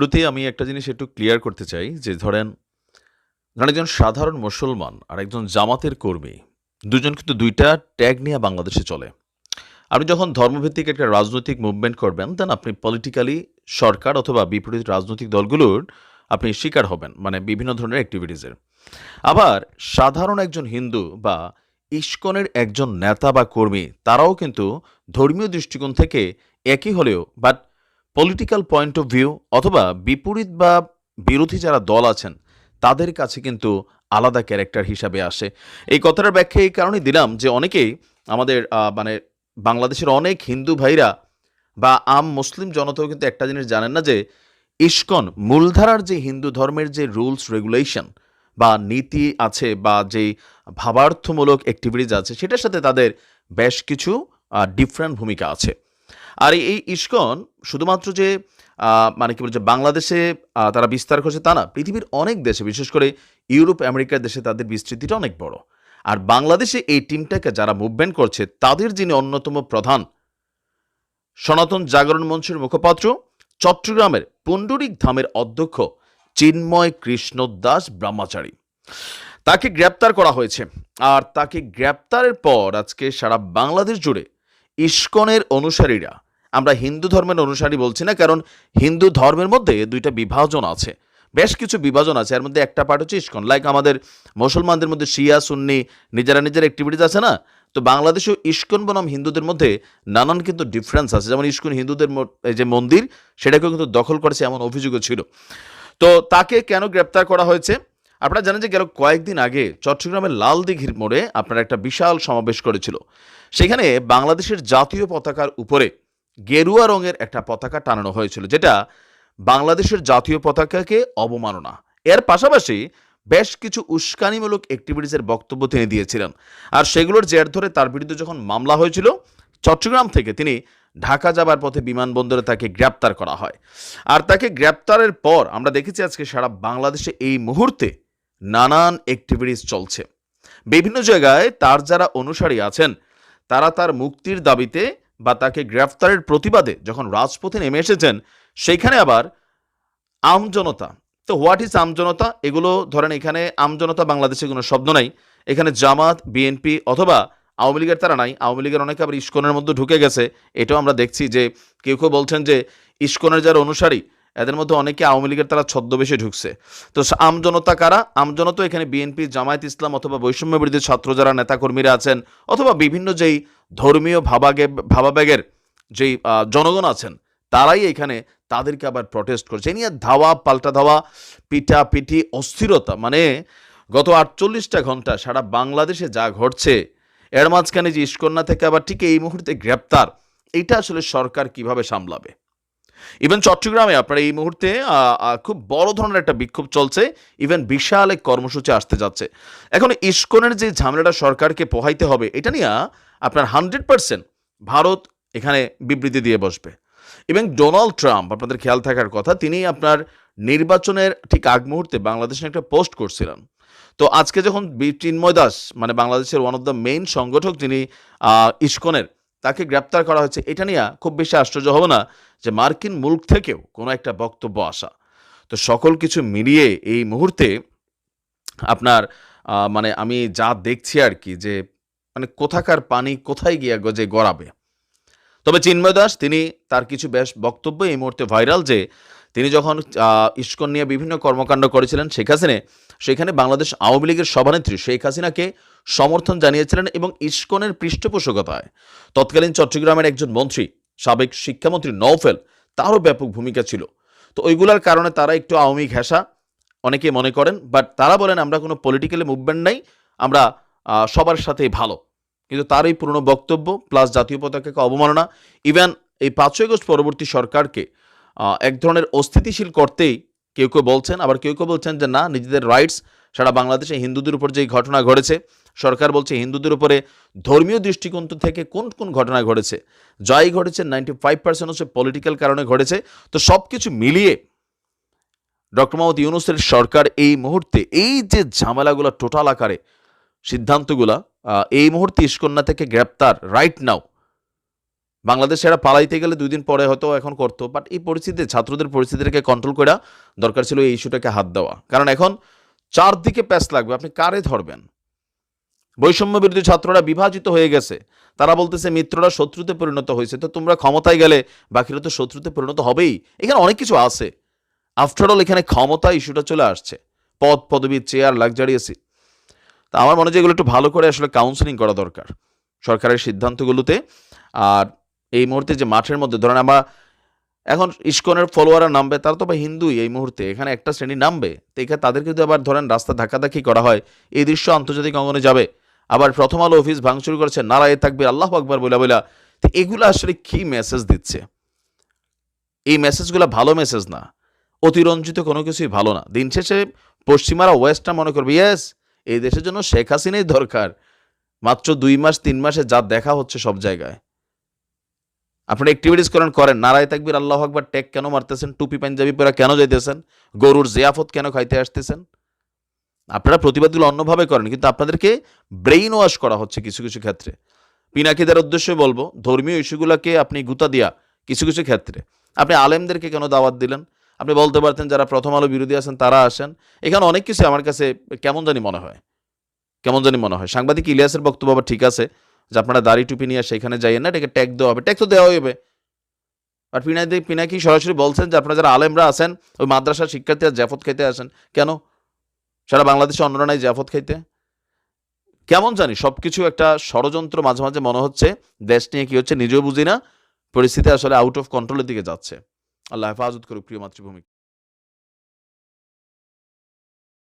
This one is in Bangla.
শুরুতেই আমি একটা জিনিস একটু ক্লিয়ার করতে চাই যে ধরেন একজন সাধারণ মুসলমান আর একজন জামাতের কর্মী দুজন কিন্তু ২ টা ট্যাগ নিয়ে বাংলাদেশে চলে। আপনি যখন ধর্মভিত্তিক একটা রাজনৈতিক মুভমেন্ট করবেন দেন আপনি পলিটিক্যালি সরকার অথবা বিপরীত রাজনৈতিক দলগুলোর আপনি শিকার হবেন। মানে বিভিন্ন ধরনের অ্যাক্টিভিটিস এর। আবার সাধারণ একজন হিন্দু বা ইসকনের একজন নেতা বা কর্মী তারাও কিন্তু ধর্মীয় দৃষ্টিকোণ থেকে একই হলেও but political point of view অথবা বিপরীত বা বিরোধী যারা দল আছেন তাদের কাছে কিন্তু আলাদা ক্যারেক্টার হিসাবে আসে। এই কথাটার ব্যাখ্যা এই কারণেই দিলাম যে অনেকেই আমাদের মানে বাংলাদেশের অনেক হিন্দু ভাইরা বা মুসলিম জনতাও কিন্তু একটা জিনিস জানেন না যে ইসকন মূলধারার যে হিন্দু ধর্মের যে রুলস রেগুলেশন বা নীতি আছে বা যেই ভাবার্থমূলক অ্যাক্টিভিটিস আছে সেটার সাথে তাদের বেশ কিছু ডিফারেন্ট ভূমিকা আছে। আর এই ইসকন শুধুমাত্র যে মানে কি বলে যে বাংলাদেশে তারা বিস্তার করছে তা না, পৃথিবীর অনেক দেশে বিশেষ করে ইউরোপ আমেরিকার দেশে তাদের বিস্তৃতিটা অনেক বড়। আর বাংলাদেশে এই টিমটাকে যারা মুভমেন্ট করছে তাদের যিনি অন্যতম প্রধান সনাতন জাগরণ মঞ্চের মুখপাত্র চট্টগ্রামের পুণ্ডরিক ধামের অধ্যক্ষ চিন্ময় কৃষ্ণ দাস ব্রহ্মচারী, তাকে গ্রেপ্তার করা হয়েছে। আর তাকে গ্রেপ্তারের পর আজকে সারা বাংলাদেশ জুড়ে ইসকনের অনুসারীরা, আমরা হিন্দু ধর্মের অনুসারী বলছি না কারণ হিন্দু ধর্মের মধ্যে ২টা বিভাজন আছে, বেশ কিছু বিভাজন আছে। এর মধ্যে একটা পার্ট হচ্ছে ইসকন, লাইক আমাদের মুসলমানদের মধ্যে শিয়া সুন্নি নিজেরা নিজের অ্যাক্টিভিটিস আছে না, তো বাংলাদেশেও ইসকন বনাম হিন্দুদের মধ্যে নানান কিন্তু ডিফারেন্স আছে। যেমন ইসকন হিন্দুদের এই যে মন্দির সেটাকেও কিন্তু দখল করেছে এমন অভিযোগও ছিল। তো তাকে কেন গ্রেপ্তার করা হয়েছে? আপনারা জানেন যে গেল কয়েকদিন আগে চট্টগ্রামের লাল দিঘির মোড়ে আপনারা একটা বিশাল সমাবেশ করেছিল। সেখানে বাংলাদেশের জাতীয় পতাকার উপরে গেরুয়া রঙের একটা পতাকা টানানো হয়েছিল, যেটা বাংলাদেশের জাতীয় পতাকাকে অবমাননা। এর পাশাপাশি বেশ কিছু উস্কানিমূলক অ্যাক্টিভিটিসের বক্তব্য তিনি দিয়েছিলেন। আর সেগুলোর জের ধরে তার বিরুদ্ধে যখন মামলা হয়েছিল চট্টগ্রাম থেকে তিনি ঢাকা যাবার পথে বিমানবন্দরে তাকে গ্রেপ্তার করা হয়। আর তাকে গ্রেপ্তারের পর আমরা দেখেছি আজকে সারা বাংলাদেশে এই মুহূর্তে নানান অ্যাক্টিভিটিস চলছে। বিভিন্ন জায়গায় তার যারা অনুসারী আছেন তারা তার মুক্তির দাবিতে বা তাকে গ্রেফতারের প্রতিবাদে যখন রাজপথে নেমে এসেছেন, সেইখানে আবার আমজনতা। তো হোয়াট ইজ আমজনতা? এগুলো ধরেন এখানে আমজনতা বাংলাদেশে কোনো শব্দ নাই। এখানে জামাত, বিএনপি অথবা আওয়ামী লীগের তারা নাই। আওয়ামী লীগের অনেকে আবার ইসকনের মধ্যে ঢুকে গেছে। এটাও আমরা দেখছি যে কেউ কেউ বলছেন যে ইসকনের যারা অনুসারী এদের মধ্যে অনেকে আওয়ামী লীগের তারা ছদ্মবেশে ঢুকছে। তো আমজনতা কারা? আমজনতা এখানে বিএনপি, জামায়াত ইসলাম অথবা বৈষম্য বিরোধী ছাত্র যারা নেতাকর্মীরা আছেন অথবা বিভিন্ন যেই ধর্মীয় ভাবাবেগের যেই জনগণ আছেন তারাই এখানে তাদেরকে আবার প্রটেস্ট করছে। এ নিয়ে ধাওয়া পাল্টা ধাওয়া, পিটাপিটি, অস্থিরতা, মানে গত ৪৮টা ঘন্টা সারা বাংলাদেশে যা ঘটছে, এর মাঝখানে যে ইস্কন্যা থেকে আবার ঠিক এই মুহূর্তে গ্রেপ্তার, এইটা আসলে সরকার কিভাবে সামলাবে? ইভেন চট্টগ্রামে আপনার এই মুহূর্তে খুব বড় ধরনের একটা বিক্ষোভ চলছে, ইভেন বিশাল এক কর্মসূচি আসতে যাচ্ছে। এখন ইসকনের যে ঝামেলাটা সরকারকে পোহাইতে হবে এটা নিয়ে আপনার 100% ভারত এখানে বিবৃতি দিয়ে বসবে। এবং ডোনাল্ড ট্রাম্প, আপনাদের খেয়াল থাকার কথা, তিনি আপনার নির্বাচনের ঠিক আগ মুহূর্তে বাংলাদেশে একটা পোস্ট করছিলেন। তো আজকে যখন চিন্ময় দাস, মানে বাংলাদেশের ওয়ান অফ দ্য মেইন সংগঠক যিনি ইসকনের, তাকে গ্রেপ্তার করা হয়েছে, এটা নিয়ে খুব বেশি আশ্চর্য হবে না যে মার্কিন মুলক থেকেও কোনো একটা বক্তব্য আসা। তো সকল কিছু মিলিয়ে এই মুহূর্তে আপনার মানে আমি যা দেখছি আর কি, যে মানে কোথাকার পানি কোথায় গিয়ে যে গড়াবে। তবে চিন্ময় দাস তিনি তার কিছু বেশ বক্তব্য এই মুহূর্তে ভাইরাল, যে তিনি যখন ইসকন নিয়ে বিভিন্ন কর্মকাণ্ড করেছিলেন সেখানে বাংলাদেশ আওয়ামী লীগের সভানেত্রী শেখ হাসিনাকে সমর্থন জানিয়েছিলেন এবং ইসকনের পৃষ্ঠপোষকতায় তৎকালীন চট্টগ্রামের একজন মন্ত্রী, সাবেক শিক্ষামন্ত্রী নওফেল, তারও ব্যাপক ভূমিকা ছিল। তো ওইগুলার কারণে তারা একটু আওয়ামী ঘেঁষা অনেকে মনে করেন, বাট তারা বলেন আমরা কোনো পলিটিক্যালি মুভমেন্ট নাই, আমরা সবার সাথেই ভালো। কিন্তু তার এই পুরনো বক্তব্য প্লাস জাতীয় পতাকাকে অবমাননা, ইভেন এই ৫ই আগস্ট পরবর্তী সরকারকে এক ধরনের অস্থিতিশীল করতেই কেউ কেউ বলছেন, আবার কেউ কেউ বলছেন যে না, নিজেদের রাইটস, সারা বাংলাদেশে হিন্দুদের উপর যেই ঘটনা ঘটেছে, সরকার বলছে হিন্দুদের উপরে ধর্মীয় দৃষ্টিকোণ থেকে কোন কোন ঘটনা ঘটেছে, যাই ঘটেছে 95% হচ্ছে পলিটিক্যাল কারণে ঘটেছে। তো সব কিছু মিলিয়ে ডক্টর মোহাম্মদ ইউনূসের সরকার এই মুহূর্তে এই যে ঝামেলাগুলো টোটাল আকারে সিদ্ধান্তগুলা, এই মুহূর্তে ইস্কন্যা থেকে গ্রেপ্তার রাইট নাও, বাংলাদেশে এরা পালাইতে গেলে 2 দিন পরে হয়তো এখন করতো, বাট এই পরিস্থিতিতে ছাত্রদের পরিস্থিতিটাকে কন্ট্রোল করা দরকার ছিল এই ইস্যুটাকে হাত দেওয়া। কারণ এখন চারদিকে প্যাঁচ লাগবে, আপনি কারে ধরবেন? বৈষম্য বিরোধী ছাত্ররা বিভাজিত হয়ে গেছে, তারা বলতেছে মিত্ররা শত্রুতে পরিণত হয়েছে, তো তোমরা ক্ষমতায় গেলে বাকিরা তো শত্রুতে পরিণত হবেই। এখানে অনেক কিছু আছে, আফটার অল এখানে ক্ষমতা ইস্যুটা চলে আসছে, পদ পদবি চেয়ার লাক্সারি এসি। তা আমার মনে হয় যে এগুলো একটু ভালো করে আসলে কাউন্সেলিং করা দরকার সরকারের সিদ্ধান্তগুলোতে। আর এই মুহূর্তে যে মাঠের মধ্যে ধরেন আমরা এখন ইস্কনের ফলোয়াররা নামবে, তারা তো বা হিন্দুই এই মুহূর্তে, এখানে একটা শ্রেণী নামবে, তো এখানে তাদেরকে যদি আবার ধরেন রাস্তা ধাক্কাধাক্কি করা হয়, এই দৃশ্য আন্তর্জাতিক অঙ্গনে যাবে। আবার প্রথম আলো অফিস ভাঙচুর করেছে, নারায়ে তাকবীর আল্লাহু আকবার বইলা বইলা। তো এগুলো আসলে কি মেসেজ দিচ্ছে? এই মেসেজগুলো ভালো মেসেজ না, অতিরঞ্জিত কোনো কিছুই ভালো না। দিন শেষে পশ্চিমারা ওয়েস্টটা মনে করবে ইয়েস এই দেশের জন্য শেখ হাসিনাই দরকার। মাত্র 2 মাস 3 মাসে যা দেখা হচ্ছে সব জায়গায়। আপনারা অ্যাক্টিভিটিস করেন, নারায়ে তাকবীর আল্লাহু আকবার ট্যাগ কেন মারতেছেন? টুপি পাঞ্জাবি পরে কেন যাইতেছেন? গরুর জিয়াফত কেন খাইতে আসতেছেন? আপনারা প্রতিবাদগুলো অন্যভাবে করেন, কিন্তু আপনাদেরকে ব্রেইন ওয়াশ করা হচ্ছে কিছু কিছু ক্ষেত্রে। পিনাকিদের উদ্দেশ্যে বলবো, ধর্মীয় ইস্যুগুলোকে আপনি গুতা দিয়া কিছু কিছু ক্ষেত্রে আপনি আলেমদেরকে কেন দাওয়াত দিলেন? আপনি বলতে পারতেন যারা প্রথম আলো বিরোধী আছেন তারা আসেন। এখানে অনেক কিছু আমার কাছে কেমন জানি মনে হয়। সাংবাদিক ইলিয়াসের বক্তব্য আবার ঠিক আছে যে আপনারা দাড়ি টুপি নিয়ে সেখানে যাইয়েন না, এটাকে ট্যাগ দেওয়া হবে, ট্যাগ তো দেওয়া হবে। আর পিনাকি সরাসরি বলছেন যে আপনারা যারা আলেমরা আছেন ওই মাদ্রাসার শিক্ষার্থীরা জাফত খাইতে আসেন। কেন? সারা বাংলাদেশে অন্যরা নাই জাফত খাইতে? কেমন জানি সবকিছু একটা ষড়যন্ত্র মাঝে মাঝে মনে হচ্ছে। দেশ নিয়ে কি হচ্ছে নিজেও বুঝি না, পরিস্থিতি আসলে আউট অফ কন্ট্রোলের দিকে যাচ্ছে। আল্লাহ হেফাজত করুক প্রিয় মাতৃভূমি।